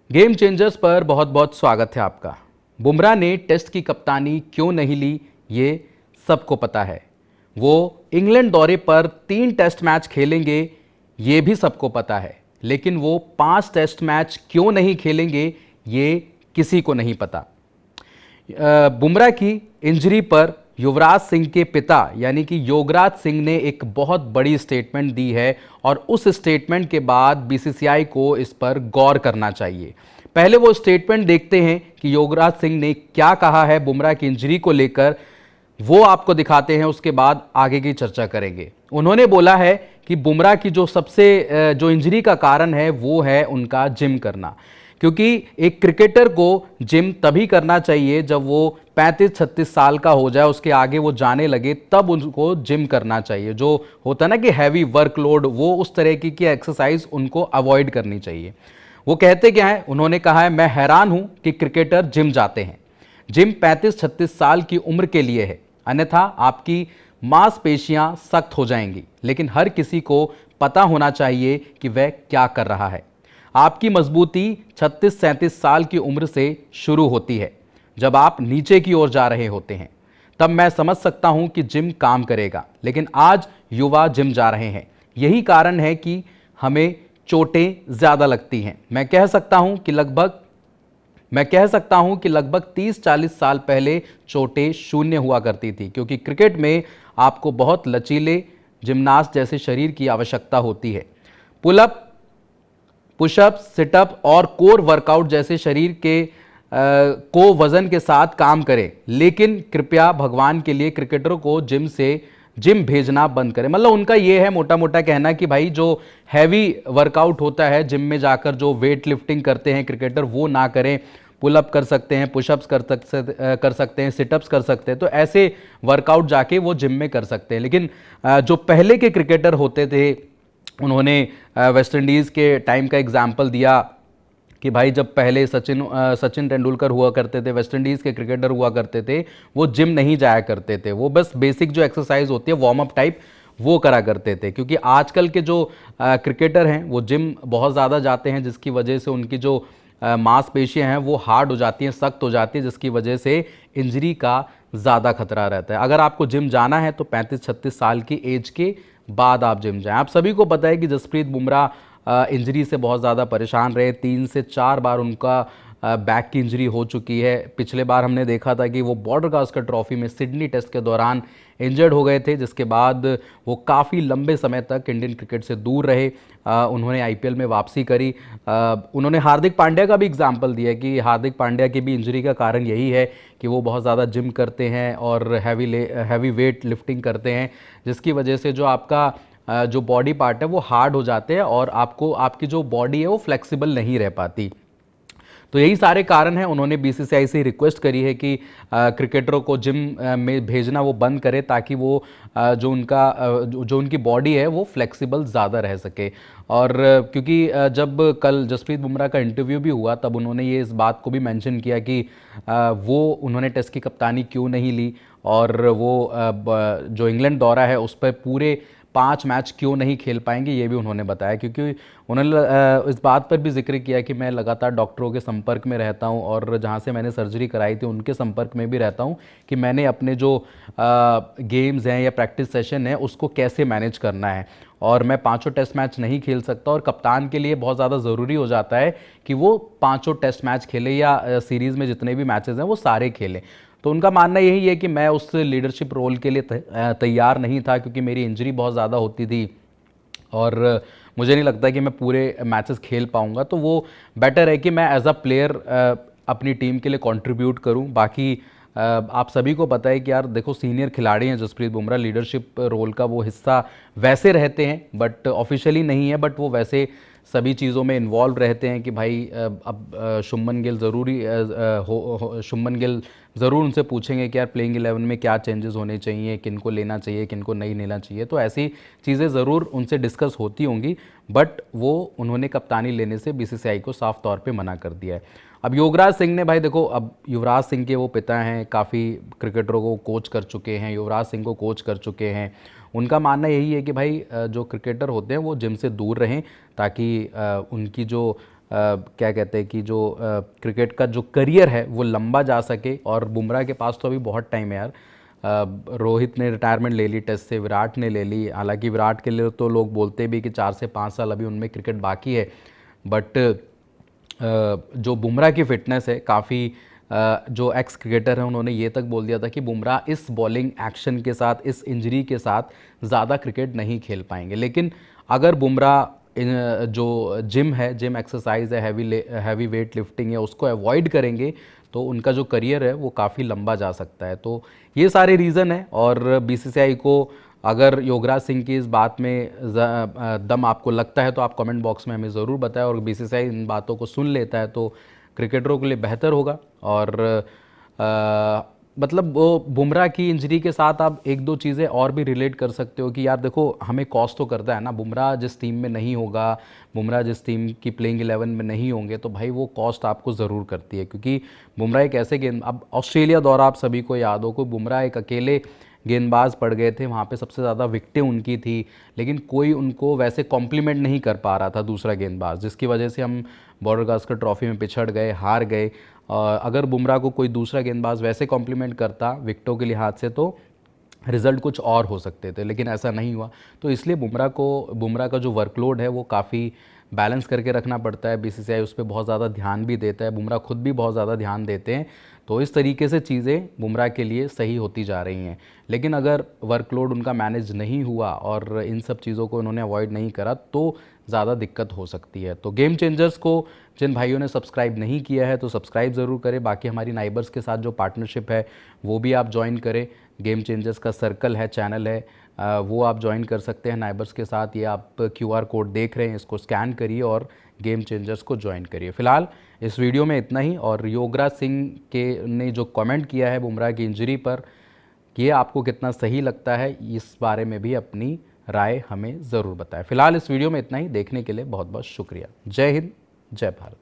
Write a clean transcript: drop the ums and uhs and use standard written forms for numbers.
Game changers पर बहुत बहुत स्वागत है आपका। बुमराह ने टेस्ट की कप्तानी क्यों नहीं ली, ये सबको पता है। वो इंग्लैंड दौरे पर 3 टेस्ट मैच खेलेंगे, ये भी सबको पता है। लेकिन वो 5 टेस्ट मैच क्यों नहीं खेलेंगे, ये किसी को नहीं पता। बुमराह की इंजरी पर युवराज सिंह के पिता यानी कि योगराज सिंह ने एक बहुत बड़ी स्टेटमेंट दी है और उस स्टेटमेंट के बाद बीसीसीआई को इस पर गौर करना चाहिए। पहले वो स्टेटमेंट देखते हैं कि योगराज सिंह ने क्या कहा है बुमराह की इंजरी को लेकर, वो आपको दिखाते हैं, उसके बाद आगे की चर्चा करेंगे। उन्होंने बोला है कि बुमराह की जो इंजरी का कारण है वो है उनका जिम करना, क्योंकि एक क्रिकेटर को जिम तभी करना चाहिए जब वो 35-36 साल का हो जाए, उसके आगे वो जाने लगे, तब उनको जिम करना चाहिए। जो होता है ना कि हैवी वर्कलोड, वो उस तरह की एक्सरसाइज उनको अवॉइड करनी चाहिए। वो कहते क्या है, उन्होंने कहा है मैं हैरान हूं कि क्रिकेटर जिम जाते हैं। जिम 35-36 साल की उम्र के लिए है, अन्यथा आपकी मांसपेशियां सख्त हो जाएंगी। लेकिन हर किसी को पता होना चाहिए कि वह क्या कर रहा है। आपकी मजबूती 36-37 साल की उम्र से शुरू होती है, जब आप नीचे की ओर जा रहे होते हैं। तब मैं समझ सकता हूं कि जिम काम करेगा, लेकिन आज युवा जिम जा रहे हैं। यही कारण है कि हमें चोटें ज्यादा लगती हैं। मैं कह सकता हूं कि लगभग 30-40 साल पहले चोटें शून्य हुआ करती थी, क्योंकि क्रिकेट में आपको बहुत लचीले जिम्नास्ट जैसे शरीर की आवश्यकता होती है। पुलअप, पुशअप, सिटअप और कोर वर्कआउट जैसे शरीर के को वजन के साथ काम करें। लेकिन कृपया भगवान के लिए क्रिकेटरों को जिम भेजना बंद करें। मतलब उनका यह है मोटा मोटा कहना कि भाई जो हैवी वर्कआउट होता है जिम में जाकर, जो वेट लिफ्टिंग करते हैं क्रिकेटर, वो ना करें। पुलअप कर सकते हैं, पुशअप्स कर सकते हैं, सिटअप्स कर सकते हैं, तो ऐसे वर्कआउट जाके वो जिम में कर सकते हैं। लेकिन जो पहले के क्रिकेटर होते थे, उन्होंने वेस्ट इंडीज़ के टाइम का एग्जाम्पल दिया कि भाई जब पहले सचिन तेंदुलकर हुआ करते थे, वेस्ट इंडीज़ के क्रिकेटर हुआ करते थे, वो जिम नहीं जाया करते थे। वो बस बेसिक जो एक्सरसाइज होती है वार्म अप टाइप, वो करा करते थे। क्योंकि आजकल के जो क्रिकेटर हैं वो जिम बहुत ज़्यादा जाते हैं, जिसकी वजह से उनकी जो मांसपेशियां हैं वो हार्ड हो जाती हैं, सख्त हो जाती है, जिसकी वजह से इंजरी का ज़्यादा खतरा रहता है। अगर आपको जिम जाना है तो 35-36 साल की एज के बाद आप जिम जाएं। आप सभी को पता है कि जसप्रीत बुमराह इंजरी से बहुत ज़्यादा परेशान रहे। 3 से 4 बार उनका बैक की इंजरी हो चुकी है। पिछले बार हमने देखा था कि वो बॉर्डर गावस्कर ट्रॉफी में सिडनी टेस्ट के दौरान इंजर्ड हो गए थे, जिसके बाद वो काफ़ी लंबे समय तक इंडियन क्रिकेट से दूर रहे। उन्होंने आईपीएल में वापसी करी। उन्होंने हार्दिक पांड्या का भी एग्जाम्पल दिया कि हार्दिक पांड्या की भी इंजरी का कारण यही है कि वो बहुत ज़्यादा जिम करते हैं और हैवी वेट लिफ्टिंग करते हैं, जिसकी वजह से जो आपका जो बॉडी पार्ट है वो हार्ड हो जाते हैं और आपकी जो बॉडी है वो फ्लेक्सिबल नहीं रह पाती। तो यही सारे कारण हैं। उन्होंने बीसीसीआई से रिक्वेस्ट करी है कि क्रिकेटरों को जिम में भेजना वो बंद करे, ताकि वो जो उनकी बॉडी है वो फ्लेक्सिबल ज़्यादा रह सके। और क्योंकि जब कल जसप्रीत बुमराह का इंटरव्यू भी हुआ, तब उन्होंने ये इस बात को भी मेंशन किया कि वो उन्होंने टेस्ट की कप्तानी क्यों नहीं ली, और वो जो इंग्लैंड दौरा है उस पर पूरे 5 मैच क्यों नहीं खेल पाएंगे, ये भी उन्होंने बताया। क्योंकि उन्होंने इस बात पर भी जिक्र किया कि मैं लगातार डॉक्टरों के संपर्क में रहता हूं और जहां से मैंने सर्जरी कराई थी उनके संपर्क में भी रहता हूं कि मैंने अपने जो गेम्स हैं या प्रैक्टिस सेशन है उसको कैसे मैनेज करना है। और मैं 5 टेस्ट मैच नहीं खेल सकता, और कप्तान के लिए बहुत ज़्यादा ज़रूरी हो जाता है कि वो 5 टेस्ट मैच खेले या सीरीज़ में जितने भी मैचेस हैं वो सारे खेलें। तो उनका मानना यही है कि मैं उस लीडरशिप रोल के लिए तैयार नहीं था, क्योंकि मेरी इंजरी बहुत ज़्यादा होती थी और मुझे नहीं लगता कि मैं पूरे मैचेस खेल पाऊंगा। तो वो बेटर है कि मैं एज अ प्लेयर अपनी टीम के लिए कंट्रीब्यूट करूं। बाकी आप सभी को पता है कि यार देखो, सीनियर खिलाड़ी हैं जसप्रीत बुमराह, लीडरशिप रोल का वो हिस्सा वैसे रहते हैं बट ऑफिशियली नहीं है, बट वो वैसे सभी चीज़ों में इन्वॉल्व रहते हैं कि भाई अब शुभमन गिल शुभमन गिल ज़रूर उनसे पूछेंगे कि यार प्लेइंग 11 में क्या चेंजेस होने चाहिए, किनको लेना चाहिए, किनको नहीं लेना चाहिए। तो ऐसी चीज़ें ज़रूर उनसे डिस्कस होती होंगी, बट वो उन्होंने कप्तानी लेने से बीसीसीआई को साफ तौर पे मना कर दिया है। अब युवराज सिंह ने, भाई देखो, अब युवराज सिंह के वो पिता हैं, काफ़ी क्रिकेटरों को कोच कर चुके हैं, युवराज सिंह को कोच कर चुके हैं। उनका मानना यही है कि भाई जो क्रिकेटर होते हैं वो जिम से दूर रहें, ताकि उनकी जो क्या कहते हैं कि जो क्रिकेट का जो करियर है वो लंबा जा सके। और बुमराह के पास तो अभी बहुत टाइम है यार। रोहित ने रिटायरमेंट ले ली टेस्ट से, विराट ने ले ली। हालांकि विराट के लिए तो लोग बोलते भी कि 4 से 5 साल अभी उनमें क्रिकेट बाकी है, बट जो बुमराह की फिटनेस है काफ़ी, जो एक्स क्रिकेटर हैं उन्होंने ये तक बोल दिया था कि बुमराह इस बॉलिंग एक्शन के साथ, इस इंजरी के साथ ज़्यादा क्रिकेट नहीं खेल पाएंगे। लेकिन अगर बुमराह जो जिम है, जिम एक्सरसाइज है, हैवी वेट लिफ्टिंग है, उसको अवॉइड करेंगे तो उनका जो करियर है वो काफ़ी लंबा जा सकता है। तो ये सारे रीज़न है। और बीसीसीआई को अगर योगराज सिंह की इस बात में दम आपको लगता है तो आप कमेंट बॉक्स में हमें ज़रूर बताएं। और बीसीसीआई इन बातों को सुन लेता है तो क्रिकेटरों के लिए बेहतर होगा। और मतलब वो बुमराह की इंजरी के साथ आप एक दो चीज़ें और भी रिलेट कर सकते हो कि यार देखो, हमें कॉस्ट तो करता है ना। बुमराह जिस टीम में नहीं होगा, बुमराह जिस टीम की प्लेइंग 11 में नहीं होंगे, तो भाई वो कॉस्ट आपको ज़रूर करती है। क्योंकि बुमराह एक ऐसे गेंद, अब ऑस्ट्रेलिया दौरा आप सभी को याद हो, को बुमराह एक अकेले गेंदबाज पड़ गए थे, वहाँ पे सबसे ज़्यादा विकेटें उनकी थी, लेकिन कोई उनको वैसे कॉम्प्लीमेंट नहीं कर पा रहा था दूसरा गेंदबाज, जिसकी वजह से हम बॉर्डर गावस्कर ट्रॉफी में पिछड़ गए, हार गए। अगर बुमराह को कोई दूसरा गेंदबाज वैसे कॉम्प्लीमेंट करता विकेटों के लिहाज से तो रिज़ल्ट कुछ और हो सकते थे, लेकिन ऐसा नहीं हुआ। तो इसलिए बुमराह का जो वर्कलोड है वो काफ़ी बैलेंस करके रखना पड़ता है। बीसीसीआई उस पर बहुत ज़्यादा ध्यान भी देता है, बुमराह खुद भी बहुत ज़्यादा ध्यान देते हैं। तो इस तरीके से चीज़ें बुमराह के लिए सही होती जा रही हैं। लेकिन अगर वर्कलोड उनका मैनेज नहीं हुआ और इन सब चीज़ों को उन्होंने अवॉइड नहीं करा तो ज़्यादा दिक्कत हो सकती है। तो गेम चेंजर्स को जिन भाइयों ने सब्सक्राइब नहीं किया है तो सब्सक्राइब ज़रूर करें। बाकी हमारी नाइबर्स के साथ जो पार्टनरशिप है वो भी आप ज्वाइन करें। गेम चेंजर्स का सर्कल है, चैनल है, वो आप ज्वाइन कर सकते हैं नाइबर्स के साथ। ये आप QR कोड देख रहे हैं, इसको स्कैन करिए और गेम चेंजर्स को ज्वाइन करिए। फिलहाल इस वीडियो में इतना ही। और योगराज सिंह के ने जो कमेंट किया है बुमराह की इंजरी पर, ये आपको कितना सही लगता है, इस बारे में भी अपनी राय हमें ज़रूर बताएं। फिलहाल इस वीडियो में इतना ही। देखने के लिए बहुत बहुत शुक्रिया। जय हिंद, जय भारत।